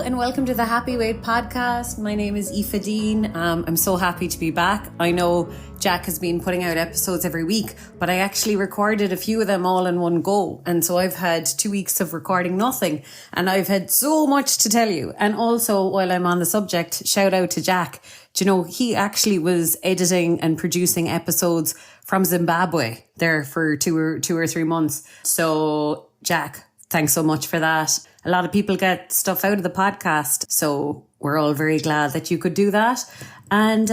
and welcome to the Happy Weight podcast. My name is Aoife Dean. I'm so happy to be back. I know Jack has been putting out episodes every week, but I actually recorded a few of them all in one go. And so I've had 2 weeks of recording nothing, and I've had so much to tell you. And also, while I'm on the subject, shout out to Jack. Do you know, he actually was editing and producing episodes from Zimbabwe there for two or 3 months. So Jack, thanks so much for that. A lot of people get stuff out of the podcast, so we're all very glad that you could do that. And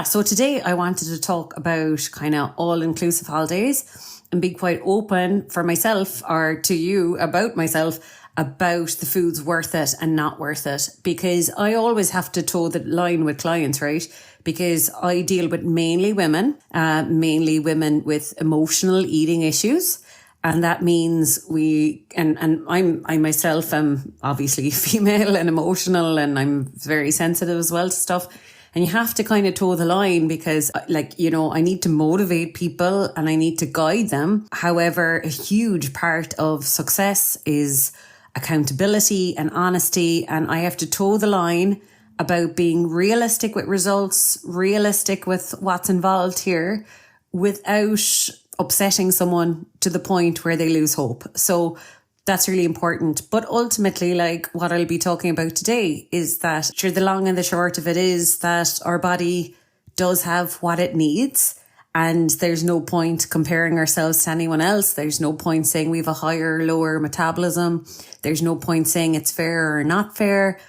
so today I wanted to talk about kind of all-inclusive holidays and be quite open for myself or to you about myself about the foods worth it and not worth it, because I always have to toe the line with clients, right? Because I deal with mainly women with emotional eating issues. And that means I myself am obviously female and emotional, and I'm very sensitive as well to stuff. And you have to kind of toe the line because, I need to motivate people and I need to guide them. However, a huge part of success is accountability and honesty. And I have to toe the line about being realistic with results, realistic with what's involved here, without upsetting someone to the point where they lose hope. So that's really important. But ultimately, what I'll be talking about today is that the long and the short of it is that our body does have what it needs. And there's no point comparing ourselves to anyone else. There's no point saying we have a higher or lower metabolism. There's no point saying it's fair or not fair.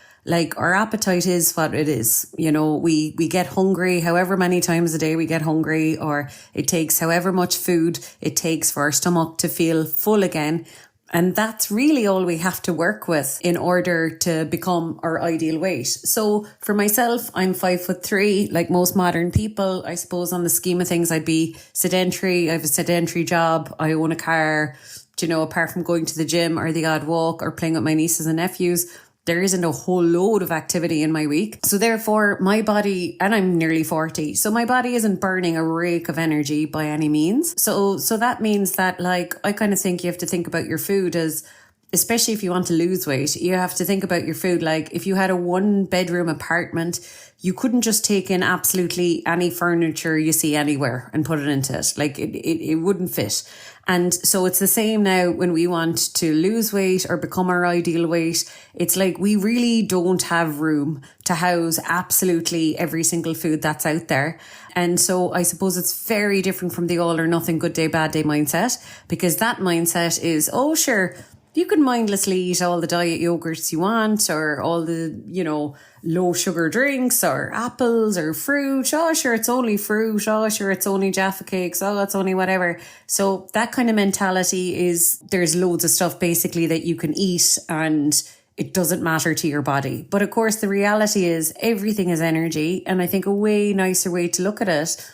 Our appetite is what it is. You know, we get hungry however many times a day we get hungry, or it takes however much food it takes for our stomach to feel full again. And that's really all we have to work with in order to become our ideal weight. So for myself, I'm 5'3", like most modern people. I suppose on the scheme of things, I'd be sedentary. I have a sedentary job. I own a car. Apart from going to the gym or the odd walk or playing with my nieces and nephews, there isn't a whole load of activity in my week. So therefore, my body, and I'm nearly 40, so my body isn't burning a rake of energy by any means. So that means that I kind of think you have to think about your food as, especially if you want to lose weight, you have to think about your food. If you had a 1-bedroom apartment, you couldn't just take in absolutely any furniture you see anywhere and put it into it. It wouldn't fit. And so it's the same now when we want to lose weight or become our ideal weight. It's we really don't have room to house absolutely every single food that's out there. And so I suppose it's very different from the all or nothing, good day, bad day mindset, because that mindset is, oh, sure, you can mindlessly eat all the diet yogurts you want, or all the, low sugar drinks or apples or fruit. Oh, sure, it's only fruit. Oh, sure, it's only Jaffa cakes. Oh, it's only whatever. So that kind of mentality is, there's loads of stuff basically that you can eat and it doesn't matter to your body. But of course, the reality is everything is energy. And I think a way nicer way to look at it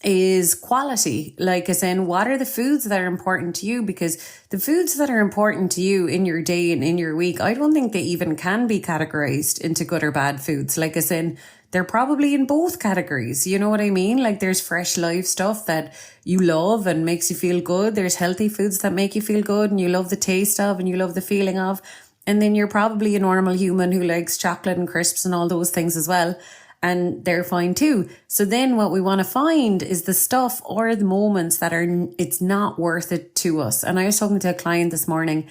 is quality, as in what are the foods that are important to you? Because the foods that are important to you in your day and in your week, I don't think they even can be categorized into good or bad foods. As in, they're probably in both categories. You know what I mean? There's fresh live stuff that you love and makes you feel good. There's healthy foods that make you feel good and you love the taste of and you love the feeling of. And then you're probably a normal human who likes chocolate and crisps and all those things as well. And they're fine too. So then what we want to find is the stuff or the moments that it's not worth it to us. And I was talking to a client this morning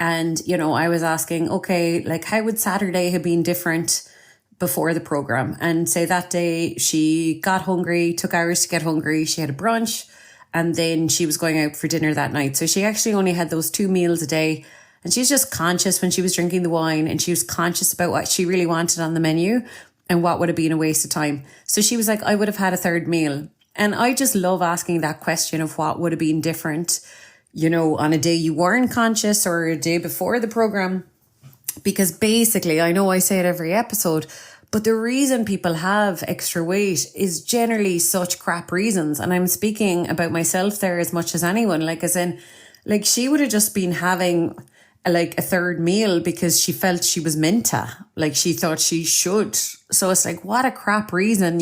and, I was asking, okay, how would Saturday have been different before the program? And say that day she got hungry, took hours to get hungry. She had a brunch and then she was going out for dinner that night. So she actually only had those 2 meals a day. And she's just conscious when she was drinking the wine, and she was conscious about what she really wanted on the menu and what would have been a waste of time. So she was like, I would have had a third meal. And I just love asking that question of what would have been different, on a day you weren't conscious or a day before the program. Because basically, I know I say it every episode, but the reason people have extra weight is generally such crap reasons. And I'm speaking about myself there as much as anyone, she would have just been having a third meal because she felt she was meant to, she thought she should. So it's what a crap reason,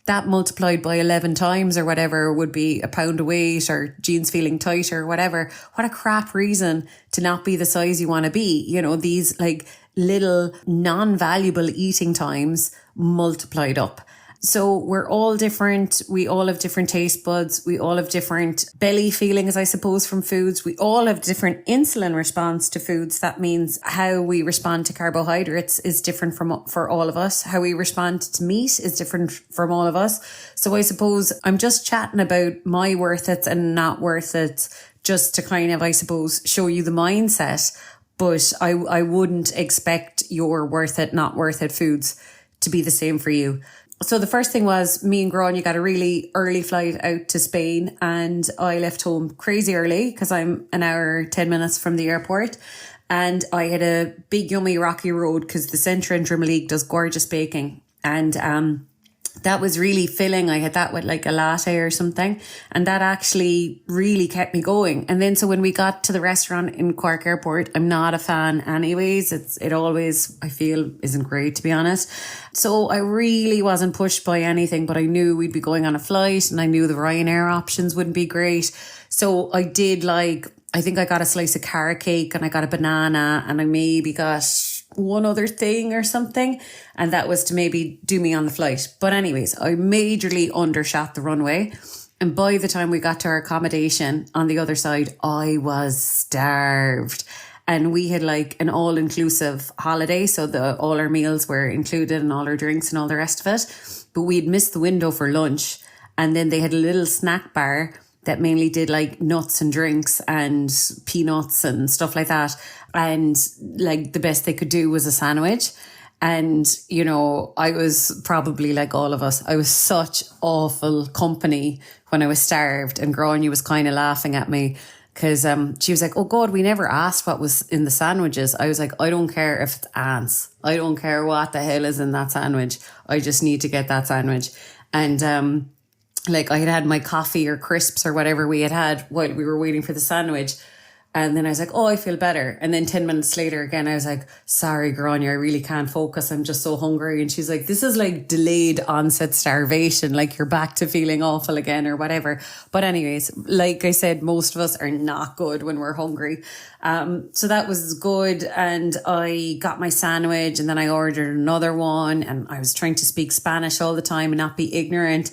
that multiplied by 11 times or whatever would be a pound of weight or jeans feeling tight or whatever. What a crap reason to not be the size you want to be. You know, these like little non-valuable eating times multiplied up. So we're all different. We all have different taste buds. We all have different belly feelings, I suppose, from foods. We all have different insulin response to foods. That means how we respond to carbohydrates is different for all of us. How we respond to meat is different from all of us. So I suppose I'm just chatting about my worth it and not worth it, just to kind of, I suppose, show you the mindset. But I wouldn't expect your worth it, not worth it foods to be the same for you. So the first thing was me and Grania got a really early flight out to Spain, and I left home crazy early because I'm an hour, 10 minutes from the airport. And I had a big, yummy, rocky road because the Centre in Drimoleague does gorgeous baking. And that was really filling. I had that with like a latte or something. And that actually really kept me going. And then so when we got to the restaurant in Cork Airport, I'm not a fan anyways. It always, I feel, isn't great, to be honest. So I really wasn't pushed by anything, but I knew we'd be going on a flight and I knew the Ryanair options wouldn't be great. So I did I think I got a slice of carrot cake and I got a banana and I maybe got one other thing or something, and that was to maybe do me on the flight. But anyways, I majorly undershot the runway, and by the time we got to our accommodation on the other side, I was starved. And we had like an all-inclusive holiday, so all our meals were included and all our drinks and all the rest of it. But we'd missed the window for lunch, and then they had a little snack bar that mainly did like nuts and drinks and peanuts and stuff like that. And like the best they could do was a sandwich. And, you know, I was probably like all of us. I was such awful company when I was starved, and Grania was kind of laughing at me because she was like, oh God, we never asked what was in the sandwiches. I was like, I don't care if it's ants. I don't care what the hell is in that sandwich. I just need to get that sandwich. And like I had my coffee or crisps or whatever we had while we were waiting for the sandwich. And then I was like, oh, I feel better. And then 10 minutes later again, I was like, sorry, Grania, I really can't focus. I'm just so hungry. And she's like, this is like delayed onset starvation. Like you're back to feeling awful again or whatever. But anyways, like I said, most of us are not good when we're hungry. So that was good. And I got my sandwich and then I ordered another one. And I was trying to speak Spanish all the time and not be ignorant.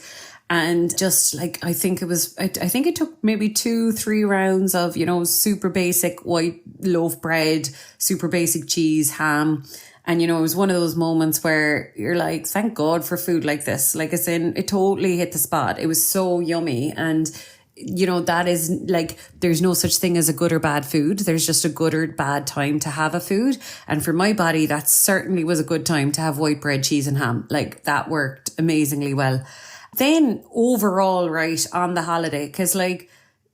And just like, I think it took maybe 2-3 rounds of, you know, super basic white loaf bread, super basic cheese, ham. And, you know, it was one of those moments where you're like, thank God for food like this. Like it's it totally hit the spot. It was so yummy. And, you know, that is like, there's no such thing as a good or bad food. There's just a good or bad time to have a food. And for my body, that certainly was a good time to have white bread, cheese and ham. Like that worked amazingly well. Then overall, right, on the holiday, because like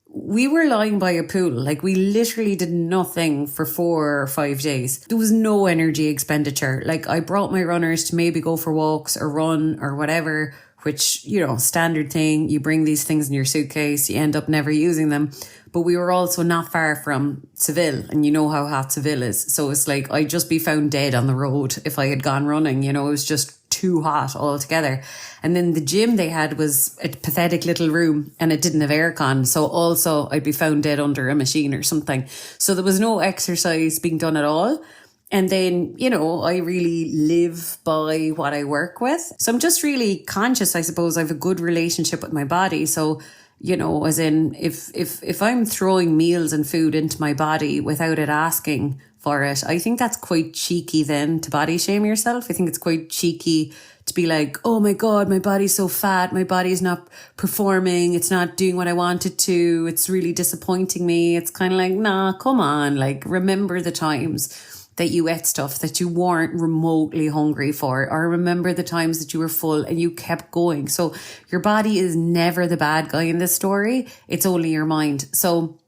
we were lying by a pool, like we literally did nothing for 4 or 5 days. There was no energy expenditure. Like I brought my runners to maybe go for walks or run or whatever, which, you know, standard thing. You bring these things in your suitcase, you end up never using them. But we were also not far from Seville, and you know how hot Seville is. So it's like I'd just be found dead on the road if I had gone running. You know, it was just too hot altogether. And then the gym they had was a pathetic little room and it didn't have aircon. So also I'd be found dead under a machine or something. So there was no exercise being done at all. And then, you know, I really live by what I work with. So I'm just really conscious, I suppose. I have a good relationship with my body. So, you know, as in if I'm throwing meals and food into my body without it asking for it, I think that's quite cheeky then to body shame yourself. I think it's quite cheeky to be like, oh my God, my body's so fat. My body's not performing. It's not doing what I want it to. It's really disappointing me. It's kind of like, nah, come on. Like, remember the times that you ate stuff that you weren't remotely hungry for, or remember the times that you were full and you kept going. So your body is never the bad guy in this story. It's only your mind. So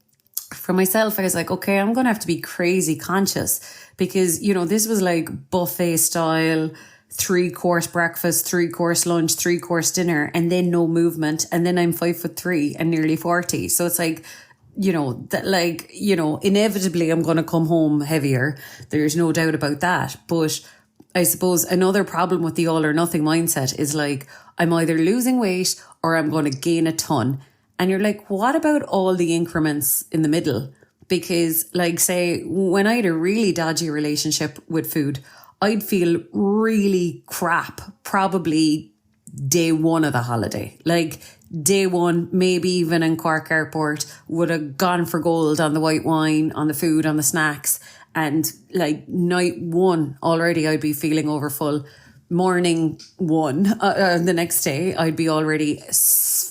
for myself, I was like, okay, I'm going to have to be crazy conscious because, you know, this was like buffet style, 3-course breakfast, 3-course lunch, 3-course dinner, and then no movement. And then I'm 5'3" and nearly 40. So it's like, you know, that like, you know, inevitably I'm going to come home heavier. There's no doubt about that. But I suppose another problem with the all or nothing mindset is like, I'm either losing weight or I'm going to gain a ton. And you're like, what about all the increments in the middle? Because like, say, when I had a really dodgy relationship with food, I'd feel really crap, probably day one of the holiday. Like day one, maybe even in Cork Airport, would have gone for gold on the white wine, on the food, on the snacks. And like night one, already I'd be feeling overfull. Morning one, the next day, I'd be already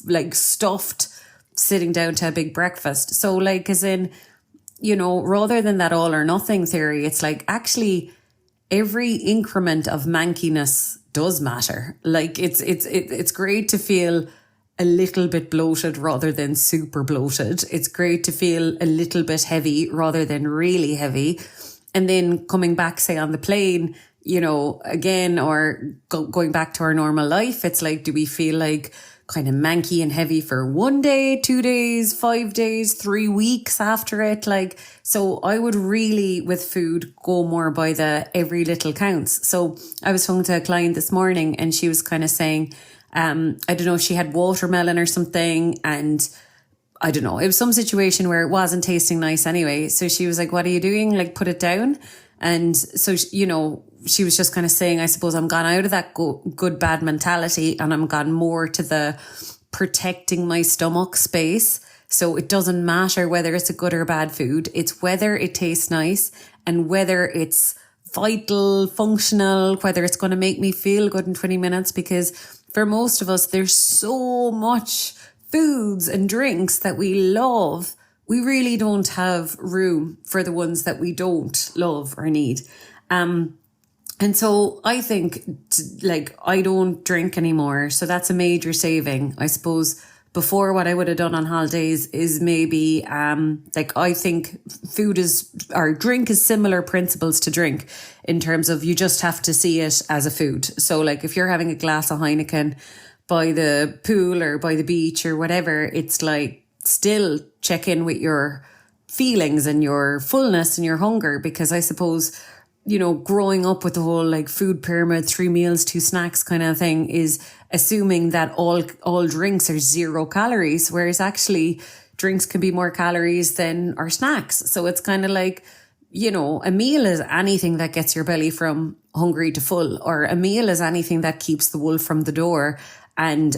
like stuffed, sitting down to a big breakfast. So like, as in, you know, rather than that all or nothing theory, it's like actually every increment of mankiness does matter. Like it's great to feel a little bit bloated rather than super bloated. It's great to feel a little bit heavy rather than really heavy. And then coming back, say on the plane, you know, again, or going back to our normal life, it's like, do we feel like kind of manky and heavy for 1 day, 2 days, 5 days, 3 weeks after it? Like, so I would really, with food, go more by the every little counts. So I was talking to a client this morning and she was kind of saying, I don't know if she had watermelon or something, and I don't know, it was some situation where it wasn't tasting nice anyway. So she was like, what are you doing? Like, put it down. And so, you know, she was just kind of saying, I suppose I'm gone out of that good, bad mentality and I'm gone more to the protecting my stomach space. So it doesn't matter whether it's a good or bad food. It's whether it tastes nice and whether it's vital, functional, whether it's going to make me feel good in 20 minutes. Because for most of us, there's so much foods and drinks that we love. We really don't have room for the ones that we don't love or need. And so I think, like, I don't drink anymore. So that's a major saving. I suppose before, what I would have done on holidays is maybe, like, I think drink is similar principles to drink in terms of you just have to see it as a food. So like if you're having a glass of Heineken by the pool or by the beach or whatever, it's like still check in with your feelings and your fullness and your hunger. Because I suppose, you know, growing up with the whole like food pyramid, 3 meals, 2 snacks kind of thing is assuming that all drinks are 0 calories, whereas actually drinks can be more calories than our snacks. So it's kind of like, you know, a meal is anything that gets your belly from hungry to full, or a meal is anything that keeps the wolf from the door and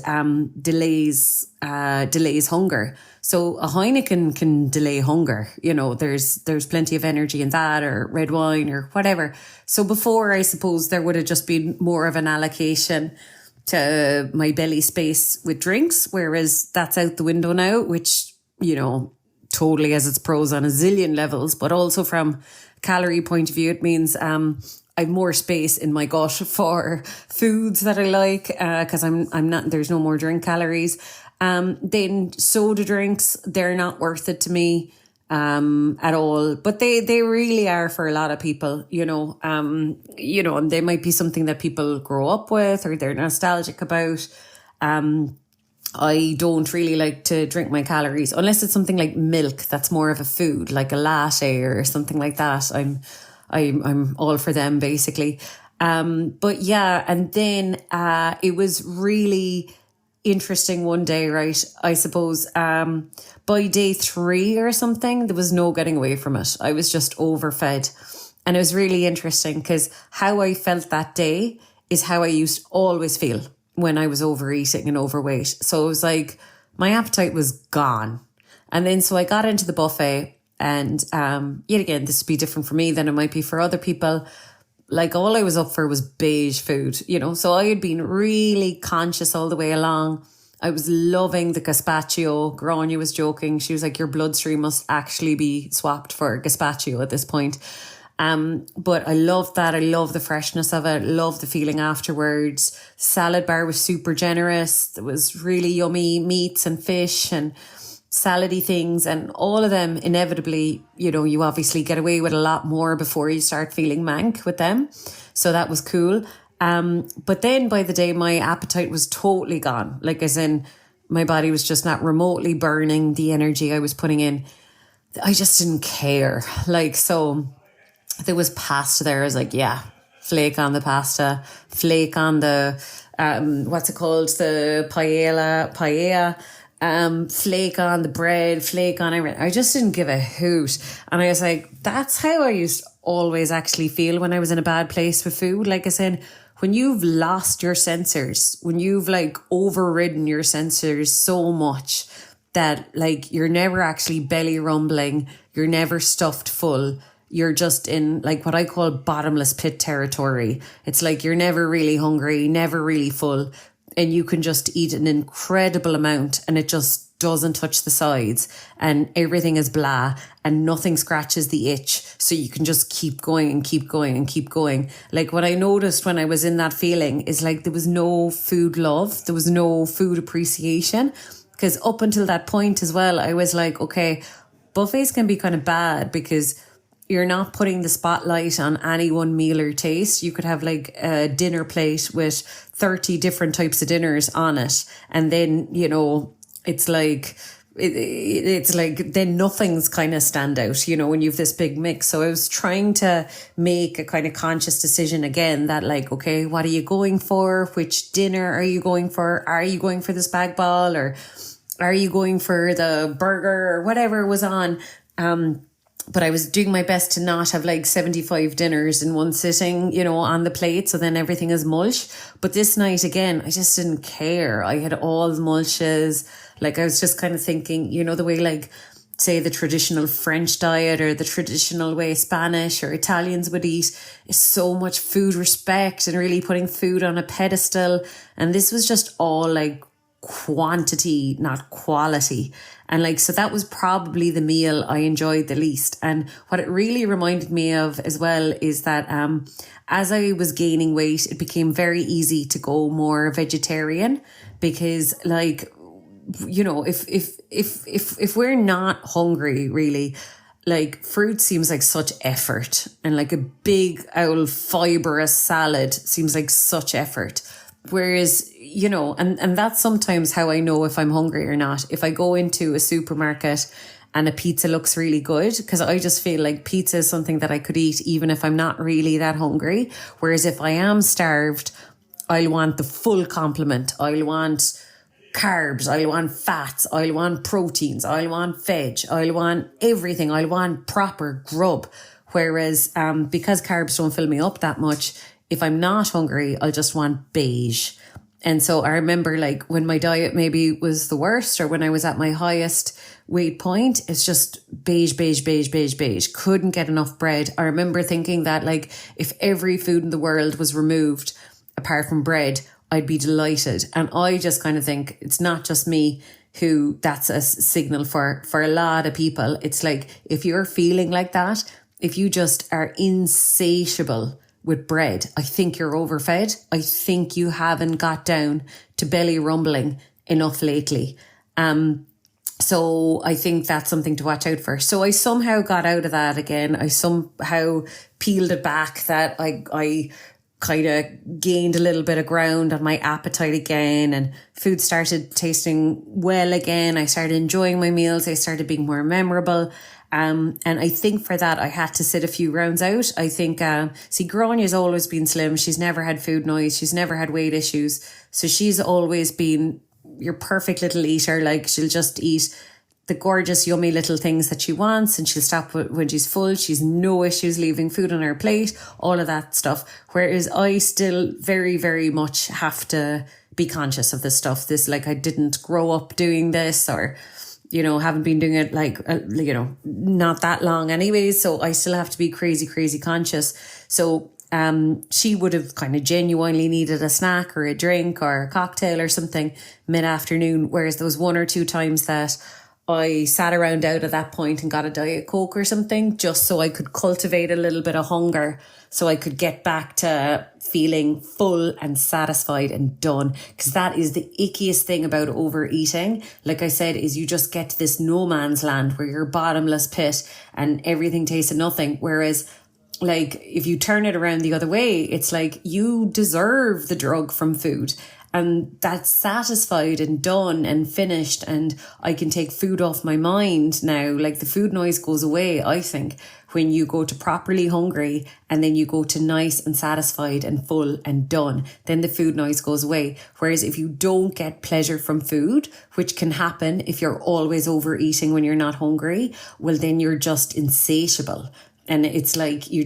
delays hunger. So a Heineken can delay hunger. You know, there's plenty of energy in that, or red wine or whatever. So before, I suppose there would have just been more of an allocation to my belly space with drinks, whereas that's out the window now, which, you know, totally has its pros on a zillion levels, but also from calorie point of view, it means I've more space in my gut for foods that I like, because I'm not, there's no more drink calories. Then soda drinks, they're not worth it to me at all, but they really are for a lot of people, you know, and they might be something that people grow up with or they're nostalgic about. I don't really like to drink my calories unless it's something like milk that's more of a food, like a latte or something like that. I'm all for them basically. But yeah, and then it was really interesting one day, right? I suppose by day 3 or something, there was no getting away from it. I was just overfed. And it was really interesting because how I felt that day is how I used to always feel when I was overeating and overweight. So it was like my appetite was gone. And then so I got into the buffet, and yet again, this would be different for me than it might be for other people. Like all I was up for was beige food, you know. So I had been really conscious all the way along. I was loving the gazpacho. Grania was joking. She was like, your bloodstream must actually be swapped for gazpacho at this point. But I loved that. I love the freshness of it. Love the feeling afterwards. Salad bar was super generous. There was really yummy meats and fish and salady things, and all of them inevitably, you know, you obviously get away with a lot more before you start feeling mank with them. So that was cool. But then by the day, my appetite was totally gone. Like as in my body was just not remotely burning the energy I was putting in. I just didn't care. Like, so there was pasta there. I was like, yeah, flake on the pasta, flake on the what's it called? The paella, flake on the bread, flake on everything. I just didn't give a hoot. And I was like, that's how I used to always actually feel when I was in a bad place with food. Like I said, when you've lost your sensors, when you've like overridden your sensors so much that like you're never actually belly rumbling, you're never stuffed full, you're just in like what I call bottomless pit territory. It's like you're never really hungry, never really full, and you can just eat an incredible amount and it just doesn't touch the sides and everything is blah and nothing scratches the itch. So you can just keep going and keep going and keep going. Like what I noticed when I was in that feeling is like there was no food love. There was no food appreciation. Because up until that point as well, I was like, okay, buffets can be kind of bad because you're not putting the spotlight on any one meal or taste. You could have like a dinner plate with 30 different types of dinners on it. And then, you know, it's like then nothing's kind of stand out, you know, when you have this big mix. So I was trying to make a kind of conscious decision again that like, okay, what are you going for? Which dinner are you going for? Are you going for the spag bol or are you going for the burger or whatever was on? But I was doing my best to not have like 75 dinners in one sitting, you know, on the plate. So then everything is mulch. But this night again, I just didn't care. I had all the mulches. Like I was just kind of thinking, you know, the way like say the traditional French diet or the traditional way Spanish or Italians would eat is so much food respect and really putting food on a pedestal. And this was just all like quantity, not quality. And like, so that was probably the meal I enjoyed the least. And what it really reminded me of as well is that as I was gaining weight, it became very easy to go more vegetarian because like, you know, if we're not hungry really, like fruit seems like such effort and like a big old fibrous salad seems like such effort. Whereas, you know, and that's sometimes how I know if I'm hungry or not. If I go into a supermarket and a pizza looks really good, because I just feel like pizza is something that I could eat even if I'm not really that hungry. Whereas if I am starved, I'll want the full complement. I'll want carbs, I'll want fats, I'll want proteins, I'll want veg, I'll want everything. I'll want proper grub. Whereas because carbs don't fill me up that much, if I'm not hungry, I'll just want beige. And so I remember like when my diet maybe was the worst or when I was at my highest weight point, it's just beige, beige, beige, beige, beige. Couldn't get enough bread. I remember thinking that like if every food in the world was removed apart from bread, I'd be delighted. And I just kind of think it's not just me who that's a signal for a lot of people. It's like if you're feeling like that, if you just are insatiable with bread, I think you're overfed. I think you haven't got down to belly rumbling enough lately. So I think that's something to watch out for. So I somehow got out of that again. I somehow peeled it back that I kind of gained a little bit of ground on my appetite again and food started tasting well again. I started enjoying my meals. I started being more memorable. And I think for that, I had to sit a few rounds out. I think, Granya's always been slim. She's never had food noise. She's never had weight issues. So she's always been your perfect little eater. Like she'll just eat the gorgeous, yummy little things that she wants and she'll stop when she's full. She's no issues leaving food on her plate, all of that stuff. Whereas I still very, very much have to be conscious of this stuff. This, like, I didn't grow up doing this or, you know, haven't been doing it like, you know, not that long anyways. So I still have to be crazy, crazy conscious. So she would have kind of genuinely needed a snack or a drink or a cocktail or something mid-afternoon. Whereas there was one or two times that I sat around out at that point and got a Diet Coke or something just so I could cultivate a little bit of hunger so I could get back to feeling full and satisfied and done. Because that is the ickiest thing about overeating. Like I said, is you just get to this no man's land where you're bottomless pit and everything tastes of nothing. Whereas like if you turn it around the other way, it's like you deserve the drug from food. and that's satisfied and done and finished, and I can take food off my mind now. Like the food noise goes away, I think, when you go to properly hungry and then you go to nice and satisfied and full and done, then the food noise goes away. Whereas if you don't get pleasure from food, which can happen if you're always overeating when you're not hungry, well, then you're just insatiable. And it's like you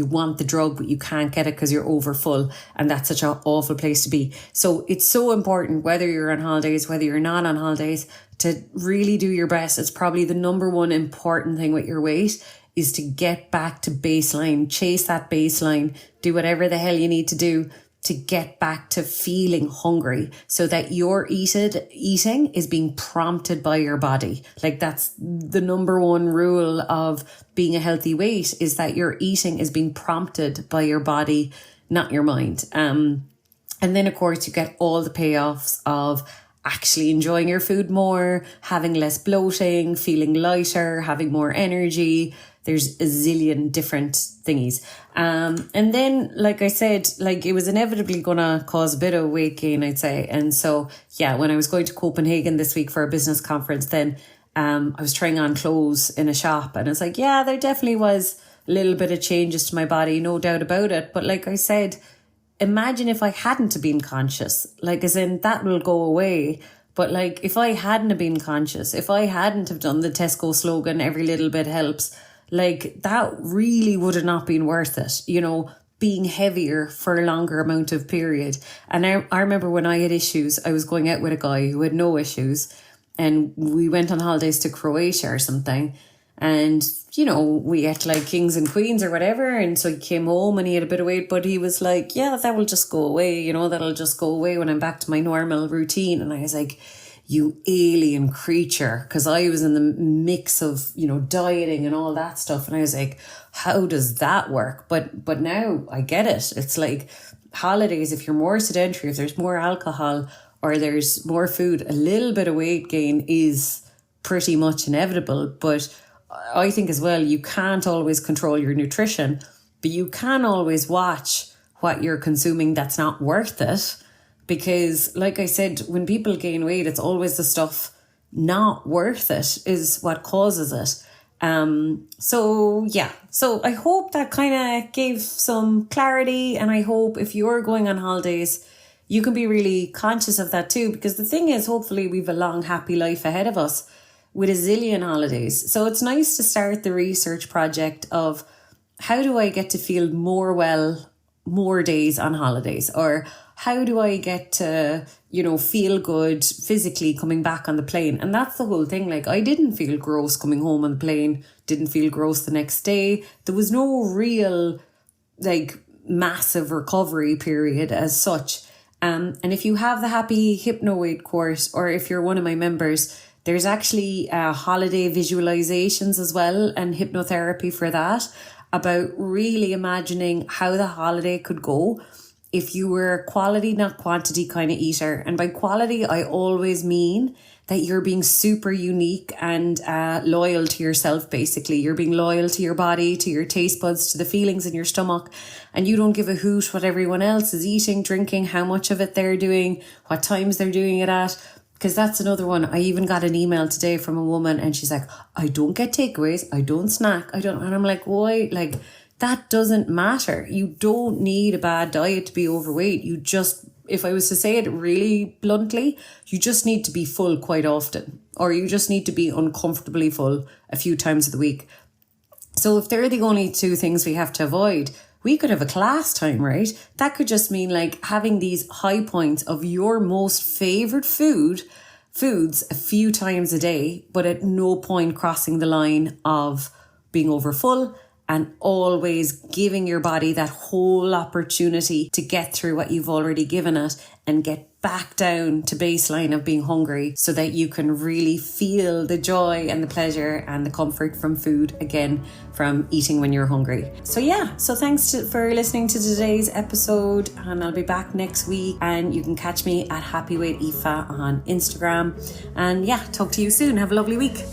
want the drug, but you can't get it because you're over full. And that's such an awful place to be. So it's so important, whether you're on holidays, whether you're not on holidays, to really do your best. It's probably the number one important thing with your weight is to get back to baseline, chase that baseline, do whatever the hell you need to do to get back to feeling hungry, so that your eating is being prompted by your body. Like that's the number one rule of being a healthy weight, is that your eating is being prompted by your body, not your mind. And then of course you get all the payoffs of actually enjoying your food more, having less bloating, feeling lighter, having more energy. There's a zillion different thingies. And then, like I said, like it was inevitably going to cause a bit of weight gain, I'd say. And so, yeah, when I was going to Copenhagen this week for a business conference, then I was trying on clothes in a shop, and it's like, yeah, there definitely was a little bit of changes to my body, no doubt about it. But like I said, imagine if I hadn't have been conscious, like as in that will go away. But like if I hadn't have been conscious, if I hadn't have done the Tesco slogan, every little bit helps, like that really would have not been worth it, you know, being heavier for a longer amount of period. And I remember when I had issues, I was going out with a guy who had no issues, and we went on holidays to Croatia or something. And, you know, we ate like kings and queens or whatever. And so he came home and he had a bit of weight, but he was like, yeah, that will just go away. You know, that'll just go away when I'm back to my normal routine. And I was like, you alien creature. Because I was in the mix of, you know, dieting and all that stuff. And I was like, how does that work? But now I get it. It's like holidays, if you're more sedentary, if there's more alcohol or there's more food, a little bit of weight gain is pretty much inevitable. But I think as well, you can't always control your nutrition, but you can always watch what you're consuming that's not worth it. Because like I said, when people gain weight, it's always the stuff not worth it is what causes it. So I hope that kind of gave some clarity, and I hope if you're going on holidays, you can be really conscious of that too. Because the thing is, hopefully we've a long, happy life ahead of us with a zillion holidays. So it's nice to start the research project of how do I get to feel more well, more days on holidays, or how do I get to, you know, feel good physically coming back on the plane? And that's the whole thing. Like I didn't feel gross coming home on the plane, didn't feel gross the next day. There was no real like massive recovery period as such. And if you have the Happy Hypno Weight course, or if you're one of my members, there's actually holiday visualizations as well and hypnotherapy for that, about really imagining how the holiday could go if you were a quality, not quantity kind of eater. And by quality, I always mean that you're being super unique and loyal to yourself, basically. You're being loyal to your body, to your taste buds, to the feelings in your stomach. And you don't give a hoot what everyone else is eating, drinking, how much of it they're doing, what times they're doing it at. Because that's another one. I even got an email today from a woman and she's like, I don't get takeaways, I don't snack, and I'm like, why? Like, that doesn't matter. You don't need a bad diet to be overweight. You just, if I was to say it really bluntly, you just need to be full quite often, or you just need to be uncomfortably full a few times of the week. So if they're the only two things we have to avoid, we could have a class time, right? That could just mean like having these high points of your most favorite foods a few times a day, but at no point crossing the line of being over full, and always giving your body that whole opportunity to get through what you've already given it and get back down to baseline of being hungry, so that you can really feel the joy and the pleasure and the comfort from food again, from eating when you're hungry. So thanks for listening to today's episode, and I'll be back next week, and you can catch me at Happy Weight Aoife on Instagram. And talk to you soon. Have a lovely week.